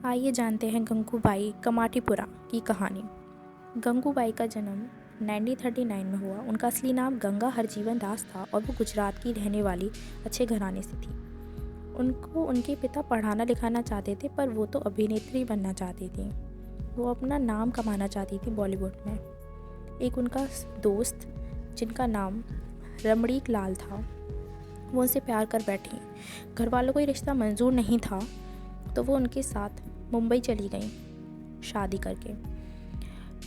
आइए जानते हैं गंगूबाई कमाटीपुरा की कहानी। गंगूबाई का जन्म 1939 में हुआ। उनका असली नाम गंगा हरजीवन दास था और वो गुजरात की रहने वाली अच्छे घराने से थी। उनको उनके पिता पढ़ाना लिखाना चाहते थे, पर वो तो अभिनेत्री बनना चाहती थी। वो अपना नाम कमाना चाहती थी बॉलीवुड में। एक उनका दोस्त जिनका नाम रमणीक लाल था, वो उनसे प्यार कर बैठी। घर वालों को ये रिश्ता मंजूर नहीं था, तो वो उनके साथ मुंबई चली गई शादी करके।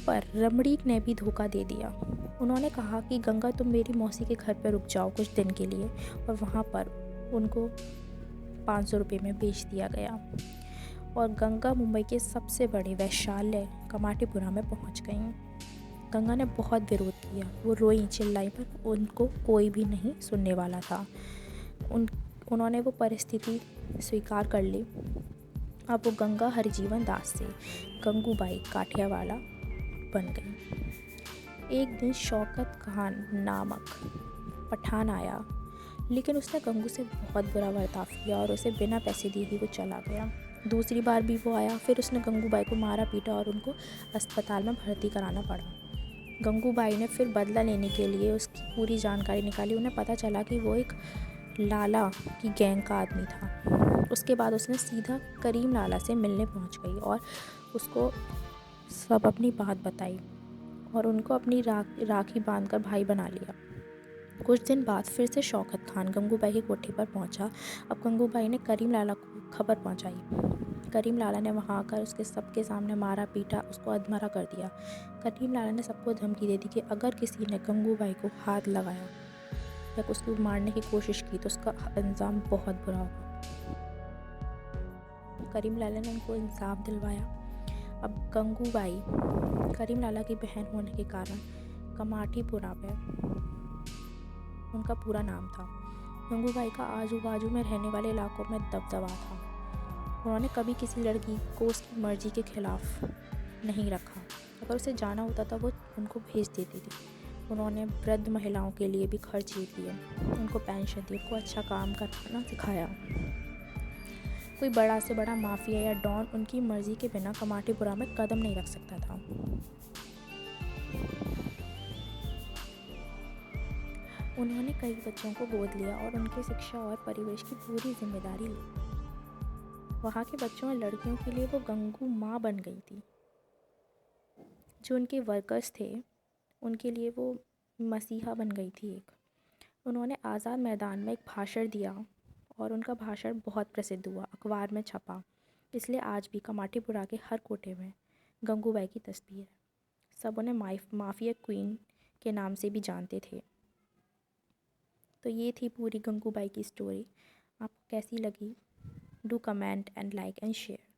पर रमणीक ने भी धोखा दे दिया। उन्होंने कहा कि गंगा, तुम मेरी मौसी के घर पर रुक जाओ कुछ दिन के लिए, और वहाँ पर उनको 500 रुपये में बेच दिया गया। और गंगा मुंबई के सबसे बड़े वैश्यालय कमाटीपुरा में पहुँच गई। गंगा ने बहुत विरोध किया, वो रोई चिल्लाई, पर उनको कोई भी नहीं सुनने वाला था। उन्होंने वो परिस्थिति स्वीकार कर ली। अब वो गंगा हरजीवन दास से गंगूबाई काठियावाला बन गई। एक दिन शौकत खान नामक पठान आया, लेकिन उसने गंगू से बहुत बुरा बर्ताव किया और उसे बिना पैसे दिए ही वो चला गया। दूसरी बार भी वो आया, फिर उसने गंगूबाई को मारा पीटा और उनको अस्पताल में भर्ती कराना पड़ा। गंगूबाई ने फिर बदला लेने के लिए उसकी पूरी जानकारी निकाली। उन्हें पता चला कि वो एक लाला की गैंग का आदमी था। उसके बाद उसने सीधा करीम लाला से मिलने पहुंच गई और उसको सब अपनी बात बताई और उनको अपनी राखी बांधकर भाई बना लिया। कुछ दिन बाद फिर से शौकत खान गंगूबाई की कोठी पर पहुंचा। अब गंगूबाई ने करीम लाला को खबर पहुंचाई। करीम लाला ने वहां आकर उसके सबके सामने मारा पीटा, उसको अधमरा कर दिया। करीम लाला ने सबको धमकी दे दी कि अगर किसी ने गंगूबाई को हाथ लगाया या उसको मारने की कोशिश की तो उसका अंजाम बहुत बुरा होगा। करीम लाला ने उनको इंसाफ दिलवाया। अब गंगूबाई करीम लाला की बहन होने के कारण कमाटीपुरा में उनका पूरा नाम था। गंगूबाई का आजू बाजू में रहने वाले इलाकों में दबदबा था। उन्होंने कभी किसी लड़की को उसकी मर्जी के खिलाफ नहीं रखा। अगर उसे जाना होता था वो उनको भेज देती थी। उन्होंने वृद्ध महिलाओं के लिए भी खर्च दिए, उनको पेंशन दी, उनको अच्छा काम करना सिखाया। कोई बड़ा से बड़ा माफिया या डॉन उनकी मर्जी के बिना कमाटीपुरा में कदम नहीं रख सकता था। उन्होंने कई बच्चों को गोद लिया और उनकी शिक्षा और परिवेश की पूरी जिम्मेदारी ली। वहाँ के बच्चों और लड़कियों के लिए वो गंगू माँ बन गई थी। जो उनके वर्कर्स थे उनके लिए वो मसीहा बन गई थी एक। उन्होंने आज़ाद मैदान में एक भाषण दिया और उनका भाषण बहुत प्रसिद्ध हुआ, अखबार में छपा। इसलिए आज भी कमाटीपुरा के हर कोठे में गंगूबाई की तस्वीर है। सब उन्हें माफिया क्वीन के नाम से भी जानते थे। तो ये थी पूरी गंगूबाई की स्टोरी। आपको कैसी लगी? Do comment and like and share.